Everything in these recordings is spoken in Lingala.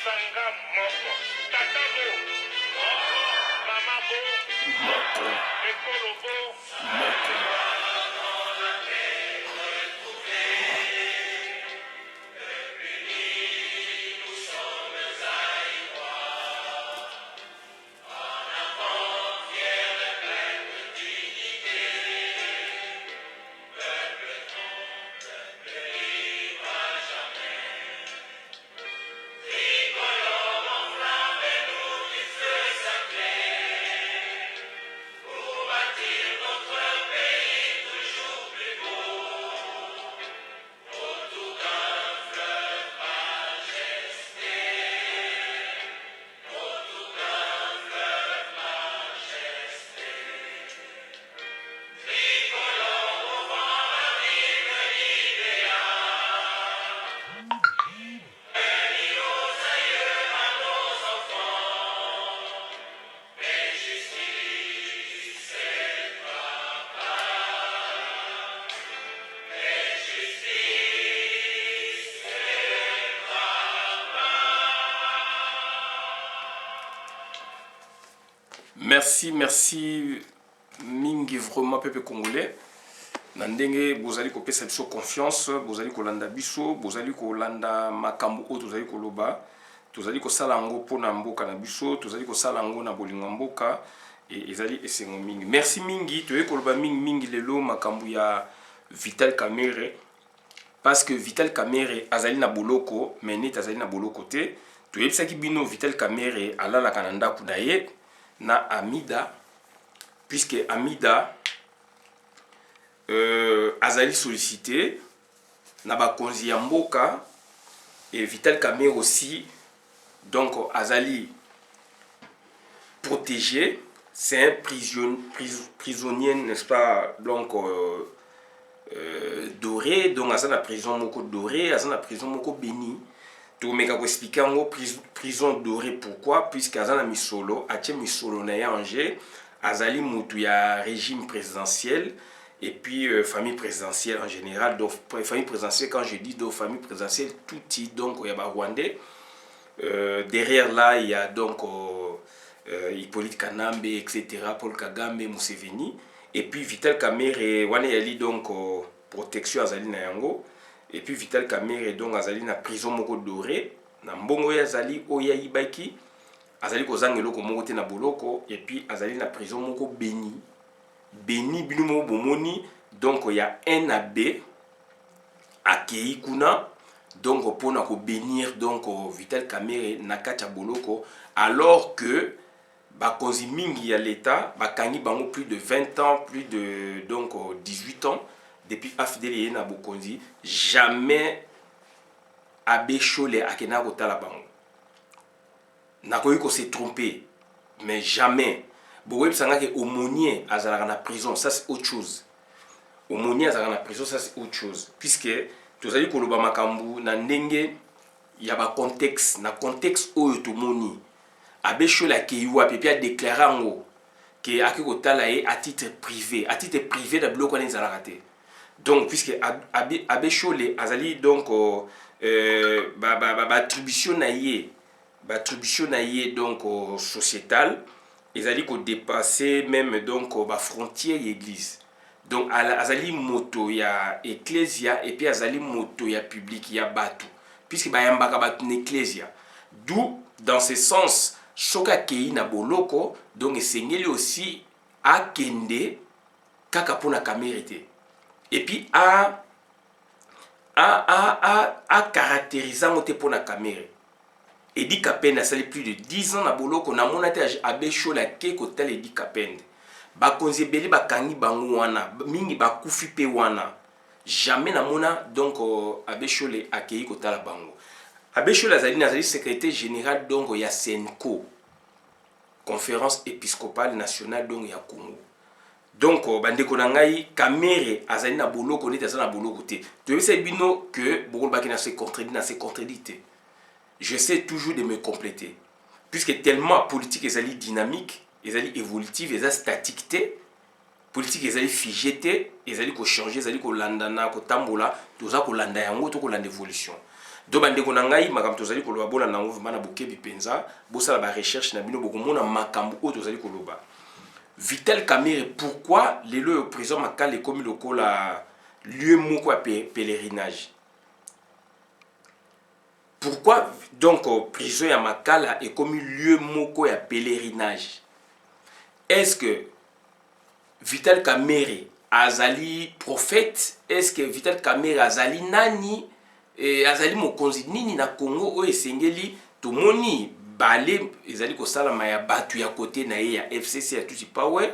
Sanga moko. Tata bo. Mama bo. Ekolo bo. Merci mingi vraiment peuple congolais. Nandenge bozali ko pesa biso confiance, bozali ko landa biso, bozali ko landa makambo o tozali ko loba, tozali ko sala ngo pona mboka na biso, tozali ko sala ngo na bolingo mboka et ezali esengo mingi. Merci mingi, toye ko loba mingi lelo makambo ya Vital Kamerhe parce que Vital Kamerhe azali na boloko, mais net azali na boloko te. Toyebisaki bino Vital Kamerhe alala kananda kudaye na Amida, puisque Amida azali sollicité na bakonzi ya mboka et Vital Kamerhe aussi, donc azali protégé, c'est un prisonnier, n'est-ce pas, donc doré, donc azali na prison moko doré, azali na prison moko béni. To meka ko expliquer en prison dorée pourquoi, puisque azana misolo atie misolo na Angers, azali mutu ya régime présidentiel et puis famille présidentielle en général. Donc famille présidentielle, quand je dis donc famille présidentielle tout donc il y a ba Rwandais, derrière là il y a donc Hippolyte Kanambe, etc., Paul Kagame, Museveni, et puis Vital Kamerhe wana yali donc protection azali na yango. Et puis Vital Kamerhe donc azali na prison moko doré na mbongo ya azali oya ibaki azali kozanga eloko moko te na boloko, et puis azali na prison moko béni bino mo bomoni, donc il y a un abbé akei kuna donc pona ko bénir donc Vital Kamerhe na kati ya boloko, alors que bakonzi mingi ya l'état bakangi bango plus de 20 ans, plus de donc 18 ans depuis afidèle na bokonzi, jamais Abbé Chole akena kotala bango. Nakoyi ko se tromper, mais jamais. Bowe psanga ke aumônier azalaka na prison, ça c'est autre chose. Aumônier azalaka na prison, ça c'est autre chose. Puisque tozali koloba makambu na ndenge ya ba contexte, na contexte oyo tomoni. Abbé Chole akeiwa pe a déclaré ngo ke akikotala ye à titre privé na biloko na ezalaka te. Donc, puisque Abbé Chole azali donc attribution na ye donc sociétal, ezali ko dépasser même donc frontière église. Donc azali moto ya ecclesia et puis azali moto ya public ya batu, puisque bayambaka batu na ecclesia. D'où dans ce sens soka kei na boloko, donc esengeli aussi akende kaka pona Kamerhe te. Et puis a caractérisant moté pour la Kamerhe. Edi Kapende a sali plus de 10 ans na boloko na monate Abbé Chole ke kotal Edi Kapende. Bakonzi ebele bakangi bango wana, mingi bakufi pe wana. Jamais na mona donc Abbé Chole akei kotala bango. Abbé Chole azali secrétaire général donc ya Senko, conférence épiscopale nationale donc ya Congo. Donc bandeko na ngai Kamerhe azali na boloko neti azali na boloko te. Toyebisa bino que bokolo baki na se contredit. Je sais toujours de me compléter, puisque tellement politique ezali dynamique, ezali évolutive, ezali statique te, politique ezali figé te, ezali ko changer, ezali ko landana ko tambola, toza ko landa yango to ko landa évolution. donc bandeko na ngai makambo tozali koloba bona nango vraiment na bokebi penza bosala ba recherche na bino bokomona makambo oyo tozali koloba. Vital Kamerhe, pourquoi le prison Makala est comme lokola lieu moko à pèlerinage? Pourquoi donc prison ya Makala est comme lieu moko à pèlerinage? Est-ce que Vital Kamerhe azali prophète? Est-ce que Vital Kamerhe azali nani? Azali mokonzi nini na Congo o esengeli tomoni balé ezali ko sala ya batu ya côté na ya FCC ya tout power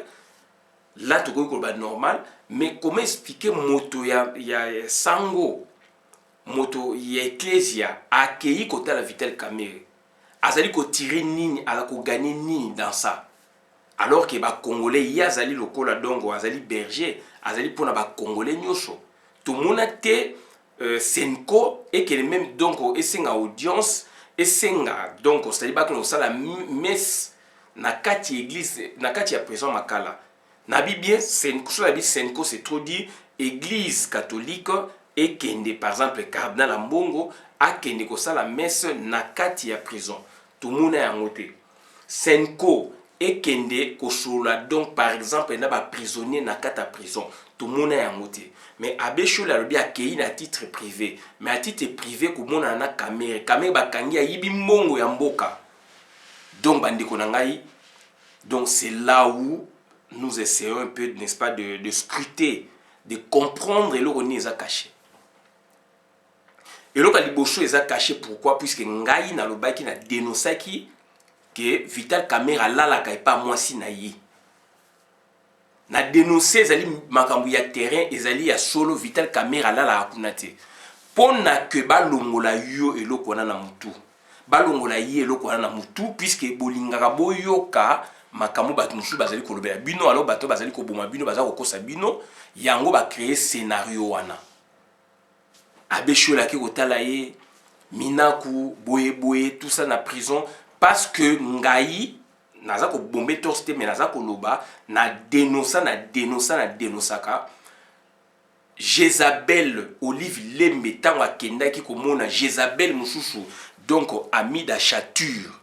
là to ko ba normal, mais comment expliquer moto ya sango moto ya ecclesia akei côté la Vital Kamerhe azali ko tirer nini ala ko gagner nini dans ça, alors que ba congolais ya azali lokola dongo azali berger azali pona ba congolais nyoso to monate Senko et que même donc esenga audience esenga donc c'est-à-dire que nous ça la messe na kati église na kati ya prison Makala na bien Senko so la bi Senko c'est trop dit église catholique et kende par exemple cardinal Ambongo a kende ko ça la messe na kati ya prison tout monde a ngoté Senko et kende ko sola donc par exemple na ba prisonnier na kati ya prison tout monde a ngoté. Mais Abécho la lobi akei na titre privé, mais à titre privé komona na Kamerhe bakangi yibi mbongo ya mboka. Donc bandeko na ngai, donc c'est là où nous essayons un peu, n'est-ce pas, de scruter, de comprendre et l'on est caché. Et l'on libocho est caché pourquoi? Puisque ngai na lobaki na dénoncé que Vital Kamerhe alala kai pas moi si na yi. Na dénoncé ezali makambu ya terrain ezali ya solo Vital Kamerhe alala akunate pona que balongola yo eloko wana na mutu balongola ye eloko wana na mutu puisque bolingaka boyoka makambu bato musu bazali kolobela bino alors bato bazali koboma bino bazali kokosa bino yango ba créer scénario wana abeshola ki kotala ye minaku boye tout ça na prison parce que ngai naza ko bombe torste mais naza ko loba na dénonçaka Jézabel Olive Lembe tango akenda ki komona Jézabel mususu donc ami d'achature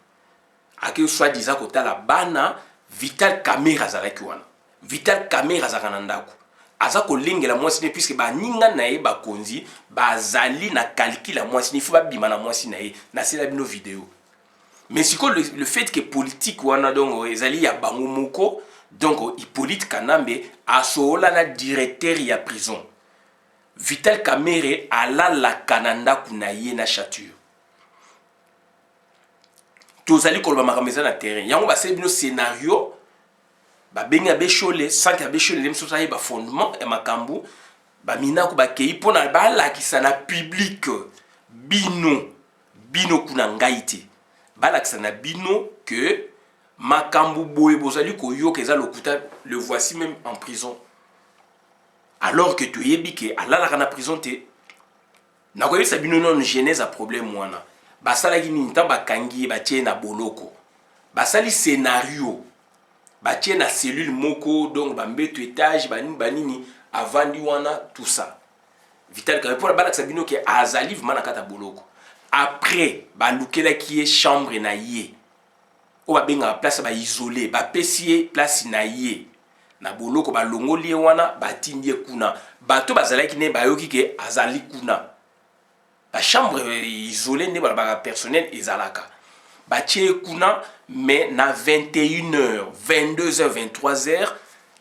ake soit disant ko tala bana Vital Kamerhe azalaki wana Vital Kamerhe azaka ndako aza ko lingela mwasi puisque ba ninga na ye bakonzi bazali na calcul mwasi ni faut ba bima na mwasi na ye na sela bino vidéo. Mais si le fait que politique wana donc ezali ya bango moko donc Hippolyte Kanambe asola na directeur ya prison Vital Kamerhe ala la kananda kuna ye na chature tozali koloba makameza na terrain yango ba sebino scénario ba benga bechole sans que bechole dem so ba fondement et makambu ba minako ba kei pona ba la kisana public bino kuna ngaite balakisa na bino que makambu boye bozali koyoka eza lokuta le voici même en prison alors que tu yebi ke alala na prison te na koyebisa bino non genèse a problème wana basalaki nini ntan bakangi batie na boloko basali scénario batie na cellule moko donc bambeto étage banini avandi wana tout ça Vital Kamerhe pour balakisa bino ke azali vraiment na kata boloko. Après, balukela qui est chambre na ye. O ba benga place ba isolé, ba pesier place na ye. Na boloko ba longoli wana ba tindie kuna. Bato bazala ki ne ba yoki ke azali kuna. Ba chambre isolée ne ba personnel ezalaka. Ba tie kuna mais na 21h, 22h, 23h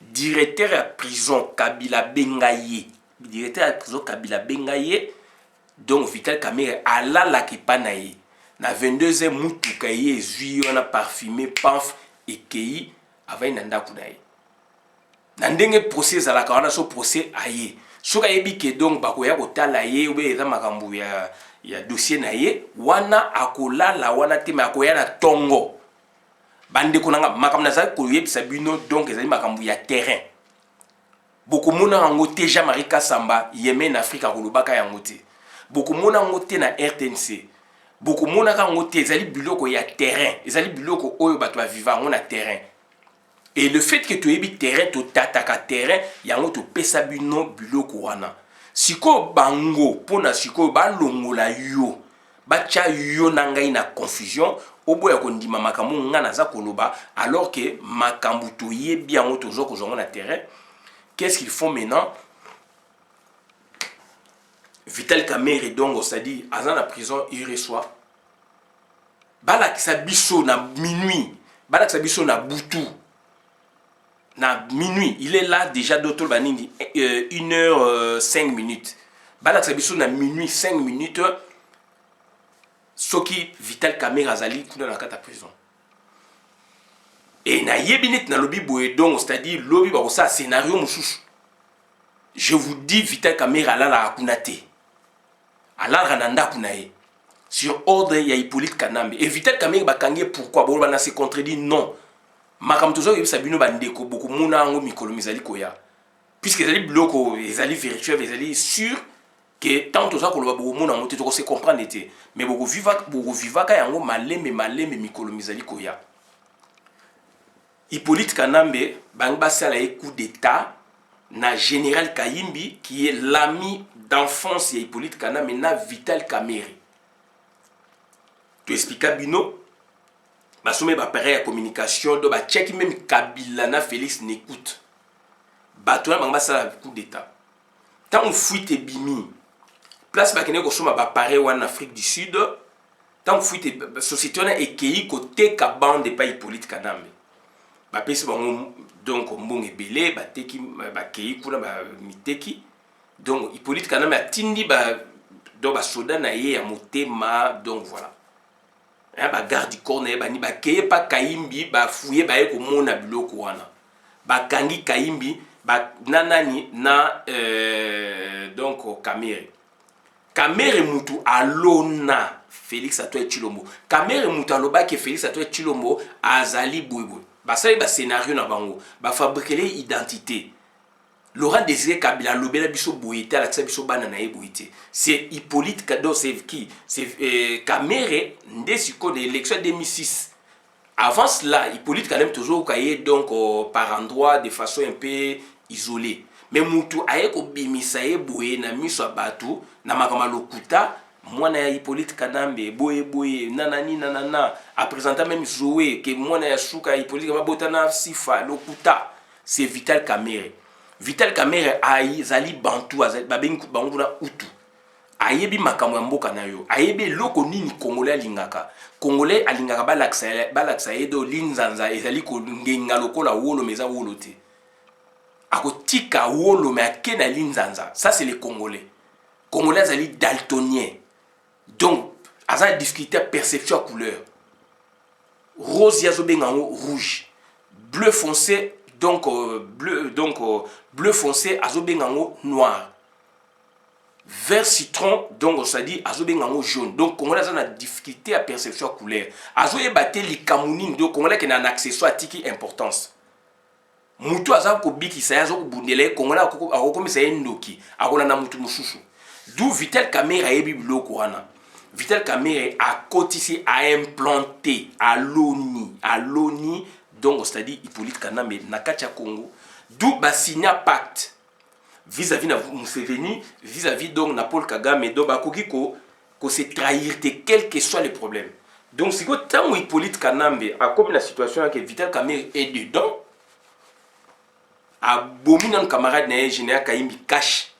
directeur de prison Kabila Bengaye. Directeur de prison Kabila Bengaye. Donc Vital Kamerhe ala la kipanaye na 22h mutuka ye zui wana parfumé pamf ekei avai nanda kunaye na ndenge procès ala ka wana so procès aye soka yebi ke donc bakoya kotala ye obe eza makambu ya dossier na ye wana akolala wana te ma akoya na tongo bande konanga makambu na za ko yebisa bino donc ezali makambu ya terrain beaucoup mona ngo te Jean-Marie Kasamba Yemen Afrika kolobaka yango te. Beaucoup mona ngote na RTNC. Beaucoup mona ka ngote ezali biloko ya terrain. Ezali biloko oyo bato ba vivant na terrain. Et le fait que tu ebi terrain to tataka terrain yango to pesa bino biloko wana. Siko bango pona siko ba longola yo. bacha yo na ngai na confusion oboya kondima makambo nga naza koloba alors que makambo toyebi yango tozo kozonga na terrain. Qu'est-ce qu'ils font maintenant? Vital Kamerhe donc c'est-à-dire azan na prison il reçoit balakisa biso na minuit, balakisa biso na butu na minuit, il est là déjà d'autres banini 1h05. Balakisa biso na minuit 5 minutes soki Vital Kamerhe azali kuna na kata prison. Et na yebinet na lobby boye donc c'est-à-dire lobby ba ça scénario mususu. Je vous dis Vital Kamerhe alala kuna te. Alala nanda kuna ye. Sur ordre ya Hippolyte Kanambe. Et Vital Kamerhe bakangie pourquoi bon bana se contredit non. Makam tozo yebisa bino bandeko beaucoup mona ngo mikolo mizali koya. Puisque ezali bloko ezali virtuel ezali sûr que tant toza koloba beaucoup mona ngo te to se comprendre te. Mais beaucoup vivaka yango maleme mikolo mizali koya. Hippolyte Kanambe bang basala e coup d'état na général Kayimbi qui est l'ami d'enfance de Hippolyte Kanambe na Vital Kamerhe. Tu expliques bino basome ba pareil à communication do ba check même Kabila na Félix n'écoute. Bato na bang basala coup d'état. Tant on fuite bimi place ba kene ko soma ba pareil en Afrique du Sud. Tant on fuite société na ekei côté ka bande pas Hippolyte Kanambe. Ba pesi bango donc mbongo ebele bateki bakei kuna ba miteki donc Hippolyte Kanambe atindi ba do ba soda na ye ya motema donc voilà ba garde corps na ba ni ba keye pa Kayimbi ba fouye ba ye ko mona biloko wana ba kangi Kayimbi ba nanani na donc Kamerhe mutu alona Félix Antoine Tshilombo. Kamerhe mutu aloba ke Félix Antoine Tshilombo azali boyboy. Basali ba scénario na bango ba fabriquer identité. Laurent Désiré Kabila lobela biso boyete ala tsa biso bana na ye boyete. C'est Hippolyte Kado c'est qui? C'est Kamerhe ndesiko de l'élection 2006. Avant cela, Hippolyte quand même toujours kaye donc par endroit de façon un peu isolée. Mais mutu aye ko bimisa ye boye na miso batu na makama lokuta mwana ya Hippolyte Kanambe boye nanani nanana a présenté même Zoé que mwana ya suka Hippolyte ba botana sifa lokuta c'est Vital Kamerhe. Vital Kamerhe azali bantu azali babengi bangu na utu ayebi makambo ya mboka na yo ayebi loko nini congolais alingaka balaksa edo linzanza ezali ko ngenga lokola wolo meza wolo te akotika wolo me akena linzanza. Ça c'est les Congolais azali daltonien. Donc, à discuter perception à couleur. Rose yazobengango rouge. Bleu foncé donc bleu foncé azobengango noir. Vert citron donc ça dit azobengango jaune. Donc Congolais a difficulté à perception à couleur. Azoye batte li kamunine donc Congolais qui a un accessoire tiki importance. Mutu aza ko biki sa yazo bundele Congolais akokomisa endoki akona na mutu mususu. D'où Vital Kamerhe ayebi biloko wana. Vital Kamerhe a cotisé, a implanté à l'ONI, donc c'est-à-dire Hippolyte Kanambe, Nakacha Congo, d'où ba signé pacte vis-à-vis de Museveni, vis-à-vis donc de Paul Kagame, donc ba koki ko se trahir quel que soit le problème. Donc si tant Hippolyte Kanambe a comme la situation que Vital Kamerhe est dedans, a bomi nan camarade na général Kayimbi cash,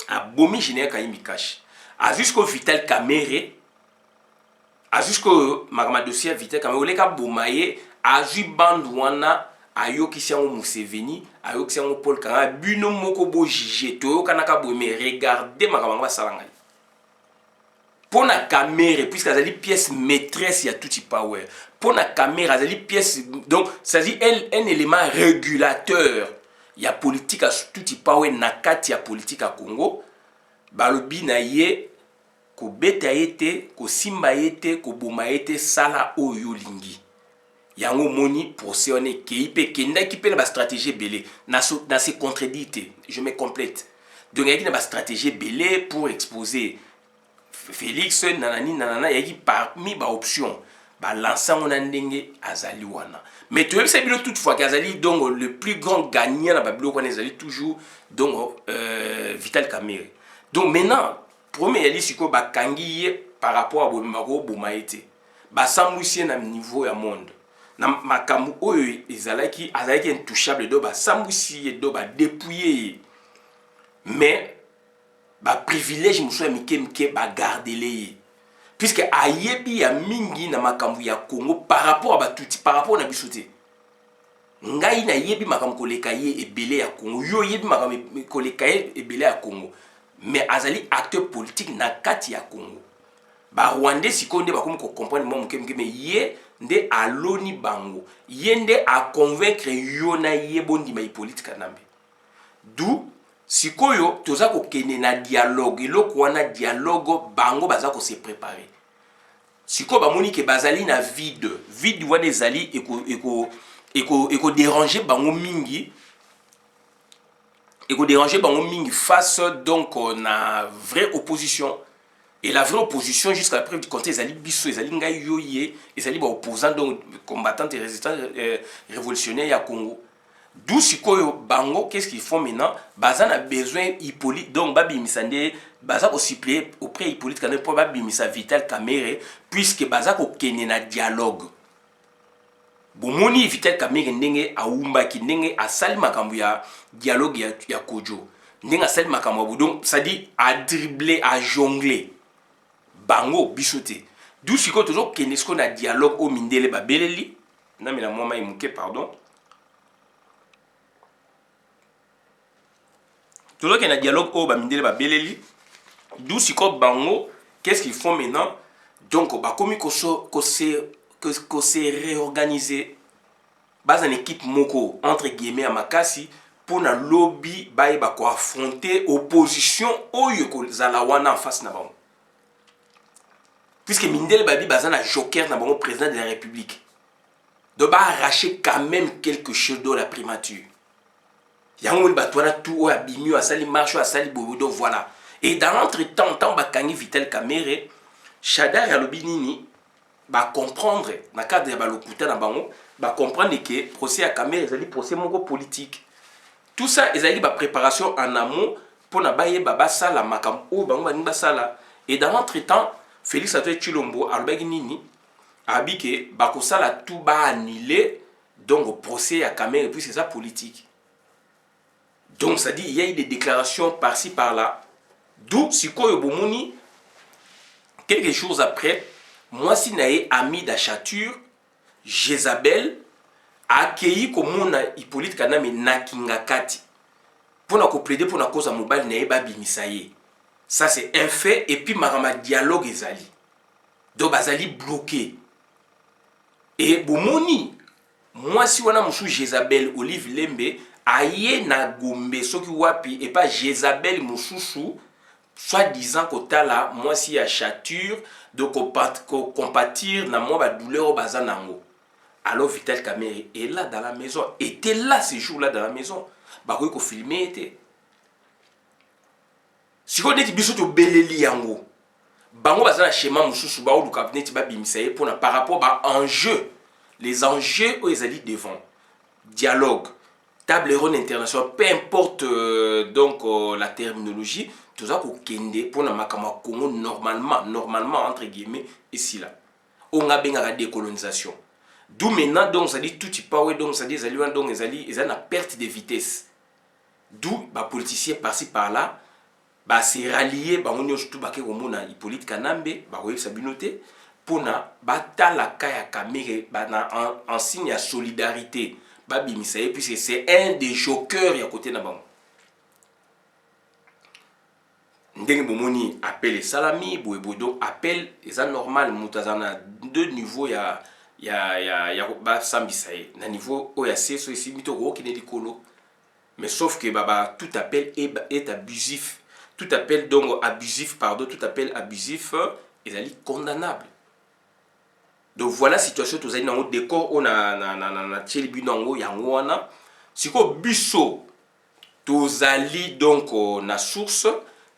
a bomi général Kayimbi cash. A jusqu'au Vital Kamerhe, a jusqu'au magama dossier Vital Kamerhe, oleka bomaye, a ju bandwana, a yo ki siango Museveni, a yo ki siango Paul Kagame, buno moko bo jige, to yo kanaka bome, regardez magama salanga. Pona Kamerhe, puisque azali pièce maîtresse, il y a tout y power. Pona Kamerhe, azali pièce, donc, ça dit un élément régulateur. Il y a politique à tout y power, nakati ya politique à Congo. Balobi na ye, ko beta yete, ko simba yete, ko boma yete, sala oyo lingi. Yango moni procès on est kipe kenda kipe na ba stratégie belé na se contredite. Je me complète. Donc il y a une stratégie belé pour exposer Félix nanana yaki parmi ba option ba lancer on ndenge azali wana. Mais tu sais bien toutefois qu'azali donc le plus grand gagnant na babilo qu'on azali toujours donc Vital Kamerhe. Donc maintenant premier liste ko ba kangi par rapport à Bomako Bomaete. Basambwisi na niveau ya monde. Na makambu oyo ezalaki intouchable do basambwisi do ba dépouiller. Mais ba privilège muso ya mike ba garder les. Puisque ayebi ya mingi na makambu ya Congo par rapport à batuti, par rapport na bisote. Ngai na yebi makambu koleka ye ebele ya Congo. Yo yebi makambu koleka ye ebele ya Congo. Mais azali acteur politique na kati ya Congo. Ba Rwandais sikonde ba ko comprendre moi mke mais ye nde aloni bango. Ye nde a convaincre yo na ye bondi ma politique nambe. D'où sikoyo toza ko kene na dialogue eloko wana dialogue bango baza ko se préparer. Siko ba moni ke bazali na vide wana ezali eko déranger bango mingi. Et déranger bango mingi face donc na vraie opposition. Et la vraie opposition jusqu'à la preuve du contraire, ils allaient biso, ils allaient ngai yoye, ils allaient opposants donc combattants et résistants révolutionnaires ya Congo. D'où sikoyo bango, qu'est-ce qu'ils font maintenant? Bazan a besoin Hippolyte, donc babi misande, baza aussi suppléer auprès Hippolyte quand pour babi misa Vital Kamerhe, puisque baza ko kene na dialogue. Bomoni Vital Kamerhe ndenge aumba ki ndenge asali makambu ya dialogue ya Kojo. Ndenge asali makambu donc ça dit à dribbler, à jongler. Bango bisoté. D'où siko toujours kenesko na dialogue au mindele babeleli. Non mais la moi imuke pardon. Toujours qu'il y a un dialogue au mindele babeleli. D'où siko bango qu'est-ce qu'ils font maintenant? Donc bah comme qu'on s'est réorganisé base en équipe moko entre guillemets à Makasi pour na lobby ba ko affronter opposition oyo ko zalawana en face na bango. Puisque Mindele Babi Bazana joker n'a pas président de la République. De ba arracher quand même quelque chose de la primature. Yango batwana tout a bimio a sali marche a sali bobodo voilà. Et dans l'entretemps tant bakangi Vital Kamerhe, Shadar ya lobinini ba comprendre na cadre ya balokuta na bango, ba comprendre que procès à Kamerhe ezali procès moko politique. Tout ça ezali ba préparation en amont pour na baye baba sala makam o bango ba nimba sala. Et dans l'entretemps Félix Antoine Tshilombo alobaki nini abike bakosala tout ba annulé donc au procès à Kamerhe puisque c'est ça politique. Donc ça dit il y a eu des déclarations par-ci par-là. D'où sikoyo bomoni quelques jours après moi si nae ami d'Achature Jézabel a accueilli comme Hippolyte Kaname nakingakati pour na ko plaider pour na cause à mobile nae ba bimisaye. Ça c'est un fait et puis marama dialogue ezali. Donc bazali bloqué. Et bomoni moi si wana musu Jézabel Olive Lembe aye na Gombe soki wapi et pas Jézabel mususu soi-disant kotala moi si à Chature de compatir na moi ba douleur bazanango. Alors Vital Kamerhe est là dans la maison, était là ces jours-là dans la maison. Ba ko filmer était. Si on dit biso to beleli yango bango bazana schéma mususu ba oluka neti ba bimisaye pour par rapport à enjeux les enjeux où ils allaient devant dialogue table ronde internationale peu importe donc la terminologie tout ça ko kende pour na makama Congo normalement entre guillemets ici là on a bien la décolonisation d'où maintenant donc ça dit tout y power donc ça dit ils ont la perte de vitesse d'où ba politicien par-ci par-là ba se rallier ba on surtout ba ke komona Hippolyte Kanambe ba ko sabinoté pour na batala kaya Kamerhe ba na en signe de solidarité ba bimisaye puisque c'est un des jokers ya côté na bango ndenge bomoni appel salami boyebodo appel eza normal mutazana deux niveaux ya ba sambisaye na niveau o ya seso ici mito ko kine likolo mais sauf que baba tout appel est abusif. Tout appel donc abusif, pardon, tout appel abusif est condamnable. Donc voilà la situation tous les dans le décor on a tchélibu nango yango wana siko biso tozali donc na source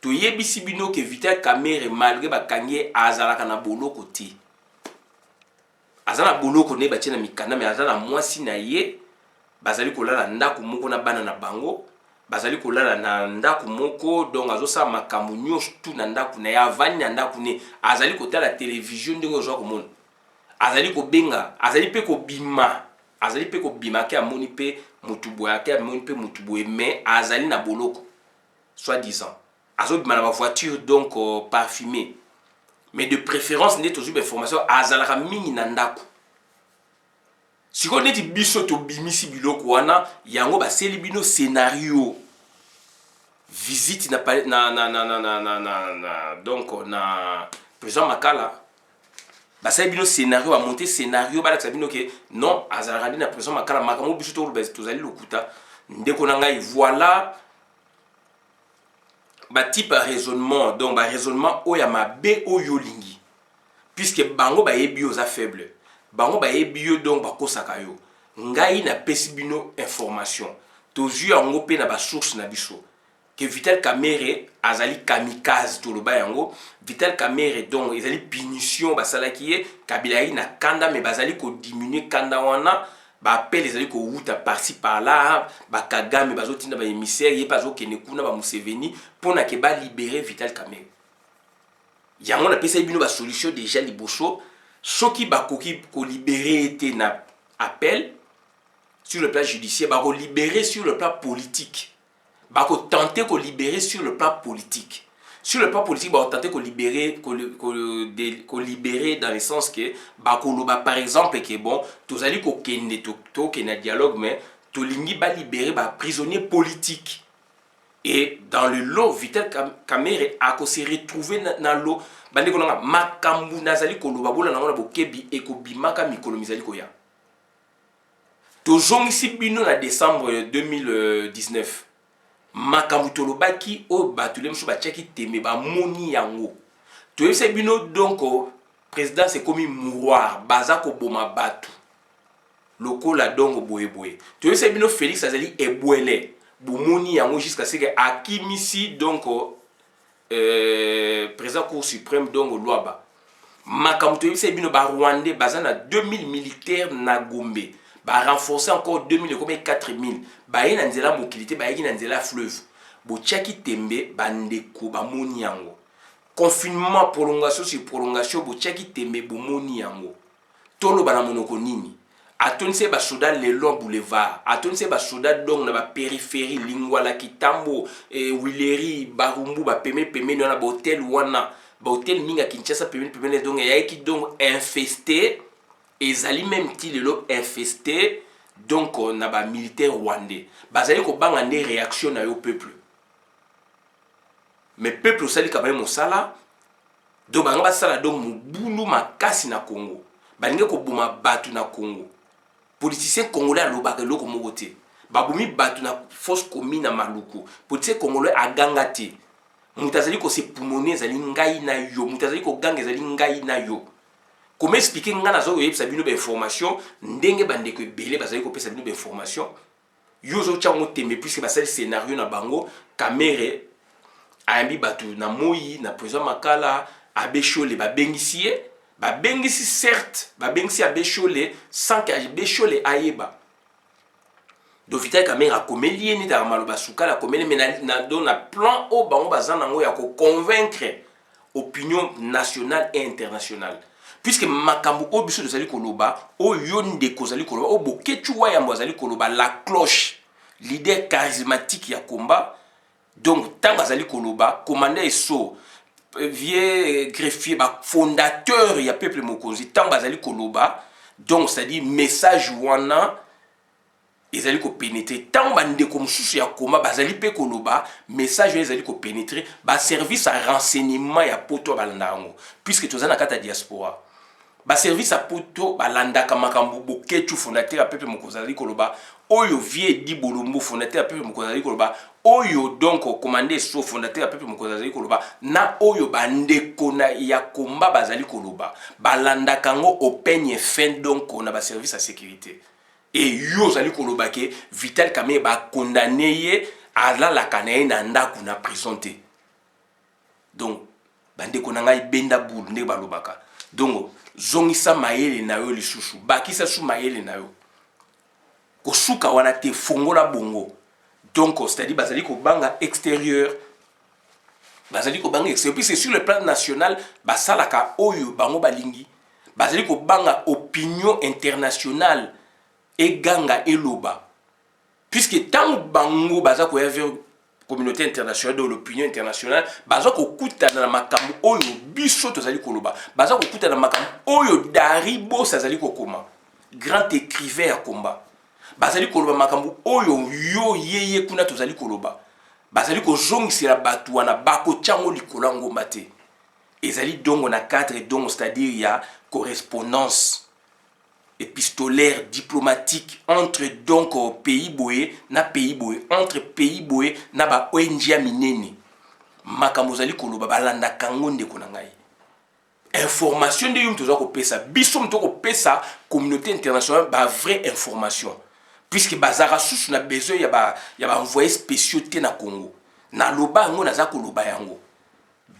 to yebisi bino que Vital Kamerhe malgré bakangi azalaka na boloko ti azala boloko ne batina mikanda mais azala mwasi na ye bazali kolala ndako moko na bana na bango bazali kolala na ndako moko donc azosala makambo nyonso tu na ndako na ye avandi na ndako ne azali kotala télévision ndenge ozwa komona azali kobenga azali mpe kobima ke amoni mpe motu boye ake amoni mpe motu boye mais azali na boloko soit disant azobima na bavoiture donc parfumé mais de préférence nde tozwi bainformation azalaka mingi na ndako sikoyo neti biso tobimisi biloko wana yango baseli bino scénario visite donc na président Makala basali bino scénario bamonte scénario balakisa bino ke non azalaka nde na président Makala makambo biso tozali lokuta ndeko na ngai voilà type raisonnement donc raisonnement oyo ya mabe oyo olingi puisque bango bayebi yo oza faible bango bayebi yo donc bakosaka yo ngai napesi bino information tozwi yango mpe na basource na biso que Vital Kamerhe azali kamikaze toloba yango Vital Kamerhe donc ezali punition basalaki ye Kabila na kanda mais bazali ko diminuer kanda wana bappel ezali ko wuta par-ci par-là bakagame bazotinda ba émissaire ye bazokende kuna ba Museveni pona ke ba libérer Vital Kamerhe yango na pesa bino ba solution déjà liboso soki bakoki ko libérer été na appel sur le plan judiciaire ba ko libérer sur le plan politique ba ko tenter ko libérer sur le plan politique. Sur le plan politique, ba ko tenter ko libérer dans le sens que ba ko loba par exemple que bon, tozali ko kende to kena dialogue mais to lingi ba libérer ba prisonnier politique. Et dans le lot Vital Kamerhe a ko se retrouver na lot bande ko nga makambu nazali ko loba bola na ngona bokebi e ko bimaka mikolo mizali ko ya. Tozongisi bino na décembre 2019. Makambu tolobaki o batule mso bachaki teme ba moni yango to yebisa bino donc président c'est comme mouroir baza ko boma batu lokola donc boyeboye to yebisa bino Félix azali ebwele bo moni yango jusqu'à ce que akimisi donc président cour suprême donc Luaba makambu to yebisa bino ba Rwandais baza na 2000 militaires na Gombe ba renforcer encore 2000 comme 4000 ba yena nzela mokilité ba yeki na nzela fleuve bo tchaki tembe bandeko ba moni yango confinement prolongation sur prolongation bo tchaki tembe bo moni yango tolo bana monoko nini atonse ba soda le long boulevard atonse ba soda donc na ba périphérie lingwala kitambo wileri barumbu ba peme na ba hôtel wana ba hôtel minga Kinshasa peme donc yaki donc infesté ezali même ti lelo infesté donc na ba militaire rwandais bazali ko banga nde réaction na yo peuple mais peuple osali ka ba mosala do banga basala donc mubulu makasi na Congo balinge ko boma batu na Congo politicien congolais alobaka loko moko te babumi batu na force commune na Maluku politicien congolais aganga te mutazali ko se pulmoner zali ngai na yo mutazali ko ganga zali ngai na yo. Comment expliquer ngana zo yebisa bino ba information ndenge bandeko ebele bazali ko pesa bino ba information yozo chango tembe puisque basali scénario na bango Kamerhe ayambi batu na moyi na président Makala abeshole babengisi certes babengisi abeshole sans que abeshole ayeba do Vital Kamerhe akomeli ni da maloba sukala akomeli mais na plan o bango bazana ngo ya ko convaincre opinion nationale et internationale. Puisque makambu obiso dozali koloba o yonde kozali koloba o boketu wa yambo azali koloba la cloche leader charismatique ya combat donc tant azali koloba commandant eso vieux greffier ba fondateur ya peuple mokonzi tant azali koloba donc c'est à dire message wana ezali ko pénétrer tant bande comme susu ya combat bazali pe koloba message ezali ko pénétrer ba service à renseignement ya poto balandango puisque tozana kata diaspora ba service à poto balandaka makambu boketu fondateur ya peuple mokonzi koloba oyo vie di bolombo fondateur ya peuple mokonzi koloba oyo donc commandé so fondateur ya peuple mokonzi koloba na oyo bandeko na ya komba bazali koloba balandaka ngo openye fin donc on a ba service à sécurité et yo zali koloba ke Vital Kamerhe ba condamné ye ala la kanaye na ndaku na prison te donc bandeko na ngai benda bulu nde balobaka donc zongisa mayele na yo lisusu bakisa su mayele na yo kosuka wana te fongola bongo donc c'est-à-dire bazali ko banga extérieur bazali ko banga extérieur puis c'est sur le plan national basalaka oyo bango balingi bazali ko banga opinion internationale eganga eloba puisque tant bango baza ko vers communauté internationale de l'opinion internationale baza ko kutana na makambo oyo biso tozali koloba baza ko kutana na makambo oyo Daribo sazali ko koma grand écrivain ya combat bazali koloba makambo oyo yo yeye kuna tozali koloba bazali ko zongisela batu wana bako tyango likolo ngomba te ezali dongo na cadre donc c'est-à-dire il y a correspondance épistolaire diplomatique entre donc pays boye na pays boye entre pays boye na ba ONG minene makambo zali koloba balanda kango ndeko na ngai information de yum toza ko pesa biso mto ko pesa communauté internationale ba vraie information puisque bazara susu na besoin ya ba envoyés spéciaux te na Congo na loba ngo na za ko loba yango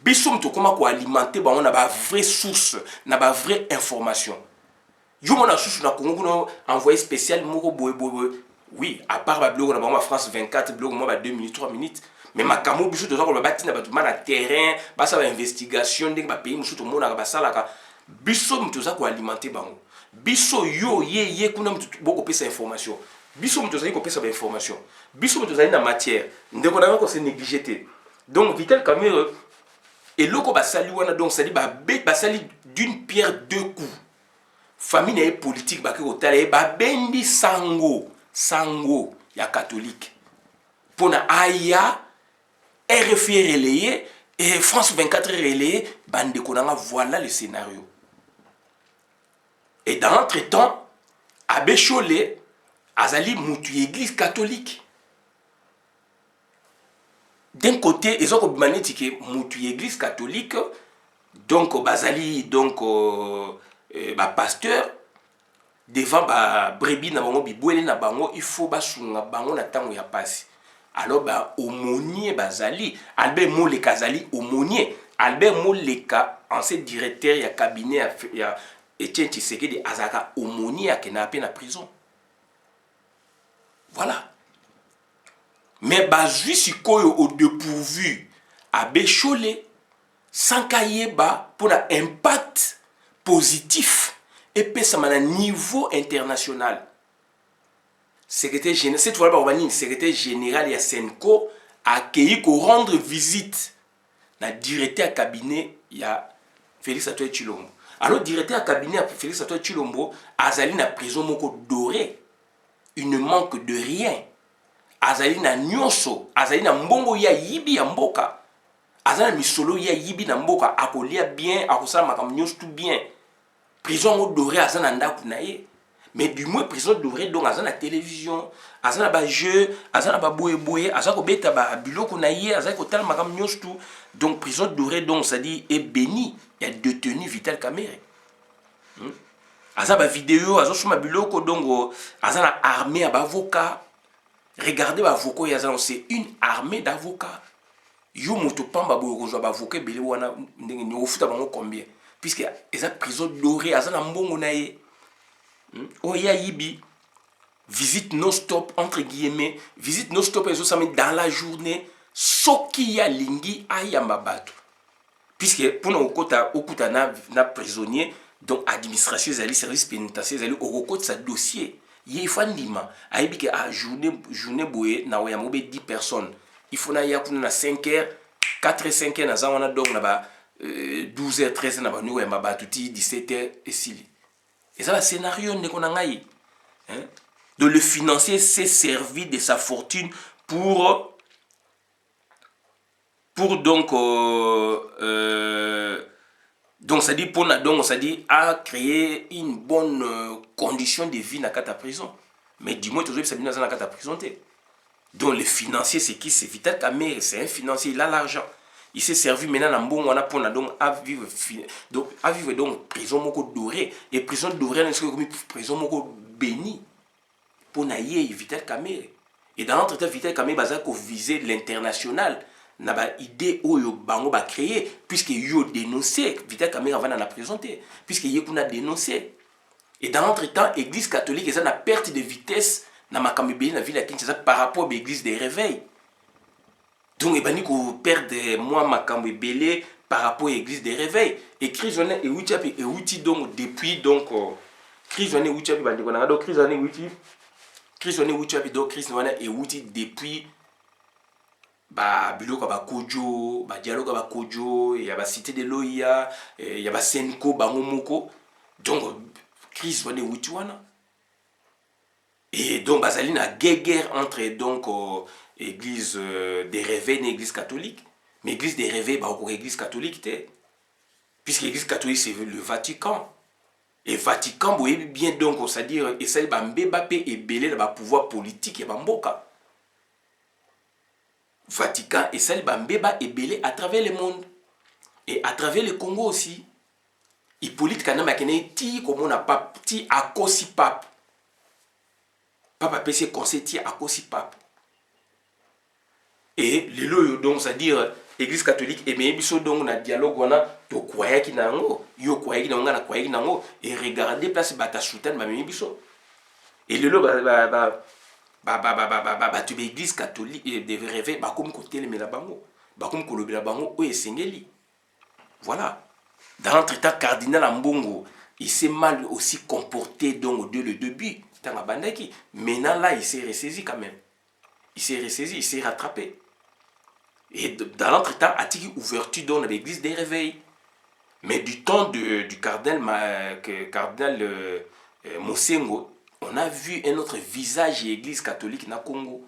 biso mto koma ko alimenter ba on a ba vraie source na ba vraie information. Yo mon source na Congo kuno envoyé spécial moko boy oui à part ba blog na ba France 24 blog moi ba 2 minutes 3 minutes mais makambo biso toza ko ba batina ba tuma na terrain ba sa ba investigation ndenge ba pays musu to mona ba salaka biso mto za ko alimenter bango biso yo ye kuna mto boko pesa information biso mto za ko pesa ba information biso mto za na matière ndeko na ko se négliger donc Vital Kamerhe et loko ba sali wana donc sali ba sali d'une pierre deux coups famille na politique ba ke otala ba bendi sango ya catholique pona aya RFI relayé et France 24 relayé bande konanga voilà le scénario et dans l'entretemps Abbé Cholé azali mutu église catholique d'un côté ils ont magnétique mutu église catholique donc bazali donc ba pasteur devant ba brebis na bango bibwele na bango il faut basunga bango na tango ya pasi alors ba aumônier bazali Albert Moleka zali aumônier Albert Moleka ancien directeur ya cabinet ya Etienne Tshisekedi azaka aumônier ya kenape na prison voilà mais bazui sikoyo au dépourvu Abbé Cholé sans kayeba pour un impact positif et puis ça m'a niveau international secrétaire général cette fois là secrétaire général ya Senko a accueilli ko rendre visite na directeur à cabinet ya Félix Antoine Tshilombo alors directeur à cabinet ya Félix Antoine Tshilombo azali na prison moko doré il ne manque de rien azali na nyonso azali na mbongo ya yibi ya mboka azali na misolo ya yibi na mboka akolia bien akosala makambo nyonso tout bien prison ngo doré azana ndaku na ye mais du moins prison doré donc azana télévision azana ba jeu azana ba boye azana ko beta ba biloko na ye azana ko tala makambo nyonso tout donc prison doré donc ça dit est béni il y a détenu Vital Kamerhe azana ba vidéo azana suma biloko donc azana armée ba avocat regardez ba avocat yazana c'est une armée d'avocats yo moto pamba boyo ko ba avocat belé wana ndenge ni ofuta bango combien puisque eza prison dorée azana mbongo na ye oya yibi visite non stop entre guillemets visite non stop ezo sami dans la journée soki ya lingi ayamba bato puisque pour okuta na prisonnier donc administration ezali service pénitentiaire ezali okokota sa dossier ye fandima ayebi ke a journée boye na oya mobe 10 personnes il faut na ya kuna na 5h 4h 5h na zawana donc na ba 12h 13h na ba nuko ya mabatu ti 17h et sili et ça va scénario ndeko na ngai hein de le financier s'est servi de sa fortune pour donc donc ça dit pour donc ça dit à créer une bonne condition de vie na kata prison mais du moins toujours ça bien na kata prison té donc le financier c'est qui c'est Vital Kamerhe c'est un financier il a l'argent il s'est servi maintenant na mbongo wana pona donc à vivre donc prison moko doré et prison doré n'est-ce que comme prison moko béni pona ye Vital Kamerhe et dans l'entretien Vital Kamerhe baza ko viser l'international na ba idée oyo bango ba créer puisque yo dénoncé Vital Kamerhe avant na présenter puisque ye kuna dénoncé et dans l'entretemps église catholique ça na perte de vitesse na makambo ebele na ville ya Kinshasa par rapport à l'église des réveils. Donc ebani ko perdre moi makambo ebele par rapport à l'église des réveils. Et crise wana euti ape euti donc depuis donc crise wana euti ape bandi kona donc crise wana euti ape donc crise wana euti depuis ba biloko ba kojo ba dialogue ba kojo ya ba cité de loya ya ba senko bango moko donc crise wana euti wana. Et donc bazali na guerre entre donc église des réveils et église catholique. Mais église des réveils bah pour église catholique puisque l'église catholique c'est le Vatican. Et Vatican vous voyez bien donc c'est-à-dire et ça ba mbeba pe ebele na ba pouvoir politique et ba mboka. Vatican et ça ba mbeba ebele à travers le monde et à travers le Congo aussi. Hippolyte Kanama kene ti comme on a pas ti akosi pape. Papa PC conseiller à cause pape. Et les lois donc c'est-à-dire église catholique et mais biso donc na dialogue wana to kwaya ki nango yo kwaya ki nango na kwaya ki nango et regarder place bata soutane ba memi biso. Et les lois tu église catholique de réveil ba comme côté le mela bango ba comme ko lobela bango o esengeli. Voilà. Dans l'entretien cardinal Ambongo, il s'est mal aussi comporté donc dès le début. Maintenant là il s'est ressaisi quand même. Il s'est ressaisi, il s'est rattrapé. Et dans l'entretemps, a t ouverture dans l'église des réveils. Mais du temps du cardinal Mosengo, on a vu un autre visage de l'église catholique na Congo.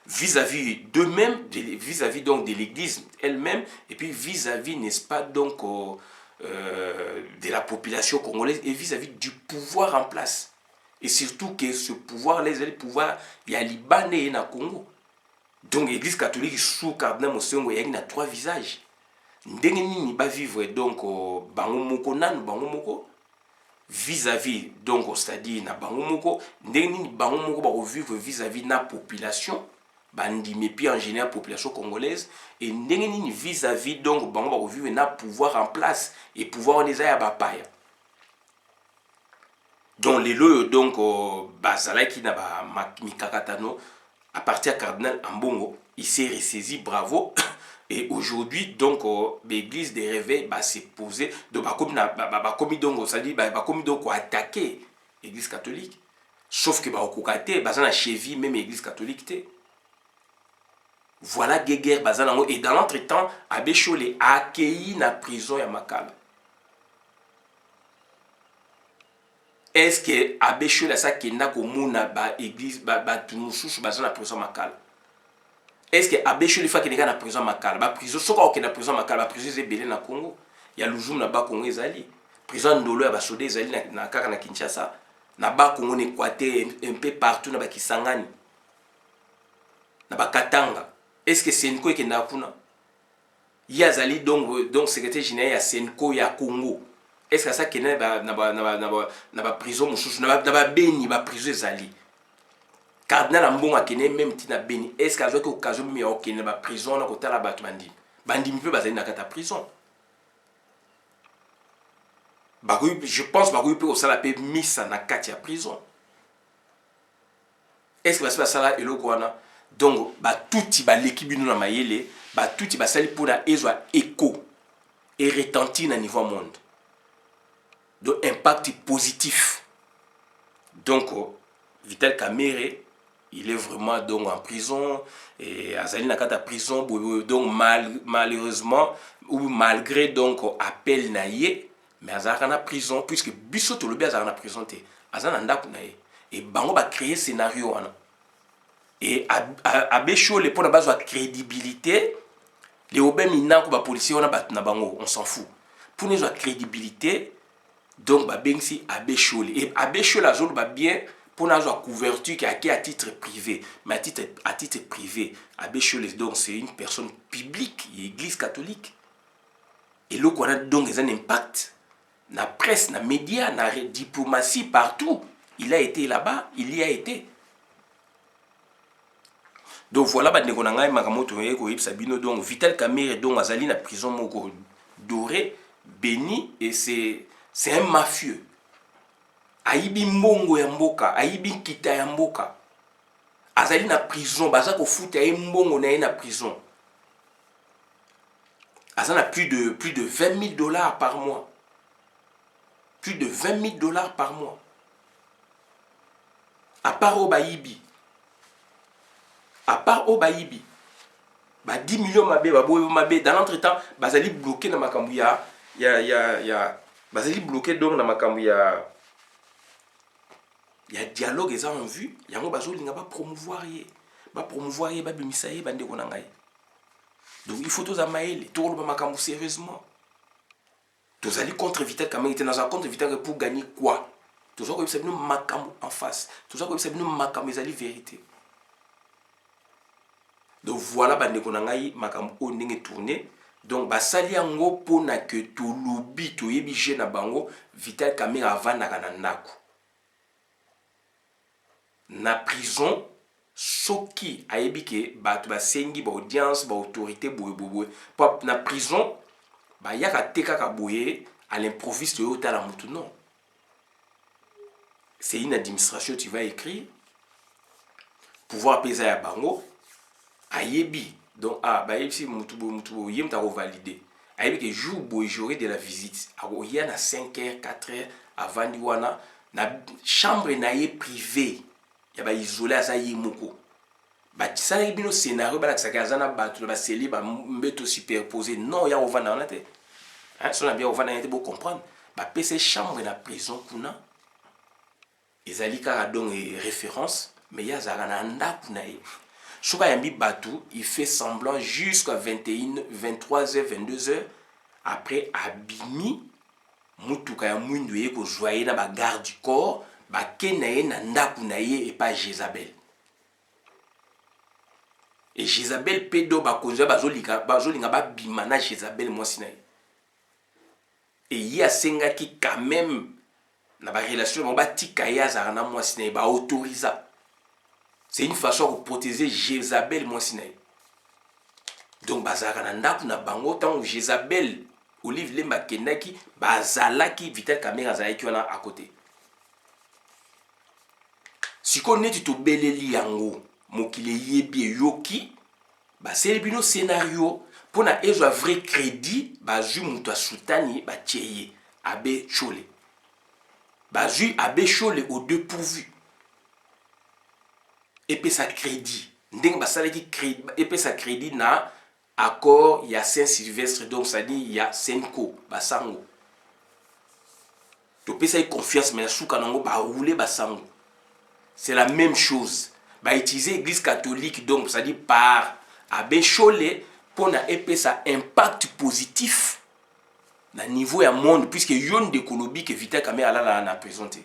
Vis-à-vis d'eux-mêmes, vis-à-vis donc de l'église elle-même, et puis vis-à-vis, n'est-ce pas, donc de la population congolaise et vis-à-vis du pouvoir en place. Et surtout que ce pouvoir, les pouvoirs, il y a Libanais et na Congo. Donc l'église catholique sous cardinal Mosengo, il y a 3 visages. Ndenge nini ba vivre donc bango moko nan bango moko vis-à-vis donc c'est-à-dire na bango moko ndenge nini bango moko ba vivre vis-à-vis na population bandi mais puis en général population congolaise et ndenge nini vis-à-vis donc bango ba vivre na pouvoir en place et pouvoir on ya ba paya. Donc les lois donc bazalaki na ba mikakatano à partir de cardinal Ambongo, il s'est ressaisi, bravo. Et aujourd'hui donc l'église des réveils s'est posée donc comme donc ça dit comme donc attaquer l'église catholique. Sauf que okokate bazana cheville même l'église catholique. Voilà guerre bazana et dans l'entretemps Abbé Cholé a accueilli na prison ya Makala. Est-ce que Abbé Cholé ça kenda ko mona ba église ba tumususu bazana prison Makala? Est-ce que Abbé Cholé fa kenda na prison Makala? Ba prison soka o kenda prison Makala, ba prison ebele na Congo. Ya Luzum na ba Congo ezali. Prison Ndolo ya ba soda ezali na kaka na Kinshasa. Na ba Congo na Équateur un peu partout na ba Kisangani. Na ba Katanga. Est-ce que Senko kenda kuna? Yazali donc secrétaire général ya Senko ya Congo. Est-ce que ça kenda na ba prison mususu na ba Beni ba prison ezali? Cardinal Ambongo akene même tina Beni. Est-ce qu'il y a une occasion de mettre en prison dans la batu bandi? Bandi peut baser dans la prison. Je pense que peut aussi la paix mise dans la prison. Est-ce que ça là et le quoi? Donc tout l'équipe nous na mayele, tout sali pour la écho et retentir au niveau monde. Donc impact positif. Donc Vital Kamerhe il est vraiment donc en prison et Azali Nakata prison donc malheureusement ou malgré donc appel naie mais Azali na prison puisque biso to lobi Azali na prison te Azali ndako naie et bango ba créer scénario wana et Abbé Cholé pour na base de crédibilité les obé minako ba policier wana bat na bango on s'en fout pour nous la crédibilité donc ba bengsi Abbé Cholé et Abbé Cholé azol ba bien pour la couverture qui est à titre privé. Mais à titre privé, Abbé Cholé, donc c'est une personne publique, l'église catholique. Et là, on a donc un impact. Dans la presse, dans les médias, dans la diplomatie, partout. Il a été là-bas, il y a été. Donc voilà, donc Vital Kamerhe, donc Azali, la prison Moko Doré, béni, et c'est un mafieux. Aibi mbongo ya mboka, aibi kita ya mboka. azali na prison baza kofuta ye mbongo na ye na prison aza na plus de 20 000 dollars par mois, plus de 20 000 dollars par mois, à part au bayibi, ba 10 millions mabe dans l'entretemps bazali bloqué na makambu ya bazali bloqué donc na makambu ya dialogue eza en vue yango bazolinga ba promouvoir ye ba bimisa ye bande ko na ngai. Donc il faut tous amailler tout le makambu sérieusement. Tous allez contre Vital Kamerhe était dans un contre Vital pour gagner quoi? Tous ça comme ça nous makambu en face. Tous ça comme ça nous makambu ezali vérité. Donc voilà bande ko na ngai makambu o ndenge tourner. Donc basali yango pona que to lobi to yebi je na bango Vital Kamerhe avandaka na ndako. Na prison soki ayebi ke bato basengi ba audience ba autorité boye na prison ba yaka teka ka boye à l'improviste yo tala mutu non. C'est une administration tu vas écrire pouvoir peser ya bango ayebi donc ba yebi mutu yem ta ko valider ayebi ke jour boye jour de la visite ako ya na 5h 4h avant di wana na chambre na ye privée ya ba isolé asa ye moko ba tsala bino scénario ba la na bato ba seli ba mbeto superposé non ya ovana na te hein so na bien ovana na te bo comprendre ba PC chambre na prison kuna ezali ka donc référence mais ya zara na ndaku na ye soka yambi bato il fait semblant jusqu'à 21 23h 22h après abimi mutuka ya mwindu ye ko joyer na ba garde du corps ba kenaye na ndaku na ye et pas Jézabel. Et Jézabel pédo ba konza bazolinga ba bimana Jézabel moi sinaye. Et y a senga qui quand même na ba relation ba tika ya zarana moi sinaye ba autorisa. C'est une façon de protéger Jézabel moi sinaye. Donc bazaka na ndaku na bango tant Jézabel Olive Lemba Kendaki bazalaki Vital Kamerhe azalaki wana à côté. Si on est tout beleli yango mokile yebi yoki ba selebino scénario pour na ezo vrai crédit ba ju muto soutani ba tieye abe chole ba ju abe chole au dépourvu et puis ça crédit ndeng ba salaki crédit et puis ça crédit na accord il y a Saint-Sylvestre donc ça dit il y a Senko ba sango to pesa confiance mais souka nango ba rouler ba sango. C'est la même chose. Bah utiliser l'église catholique donc ça dit par abbé Cholé pour na épée ça impact positif na niveau ya monde puisque yon de Kolobi que Vital Kamerhe ala la présenté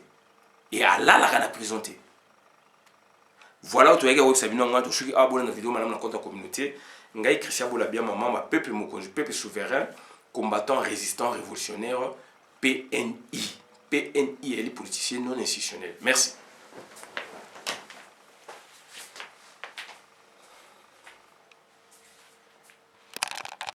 et ala la présenté. Voilà tu regarde ça bino ngana to shuki abonné na vidéo madame na compte communauté ngai Christian Bolabia maman ma peuple mokonzi peuple souverain combattant résistant révolutionnaire PNI elle est politicien non institutionnel. Merci.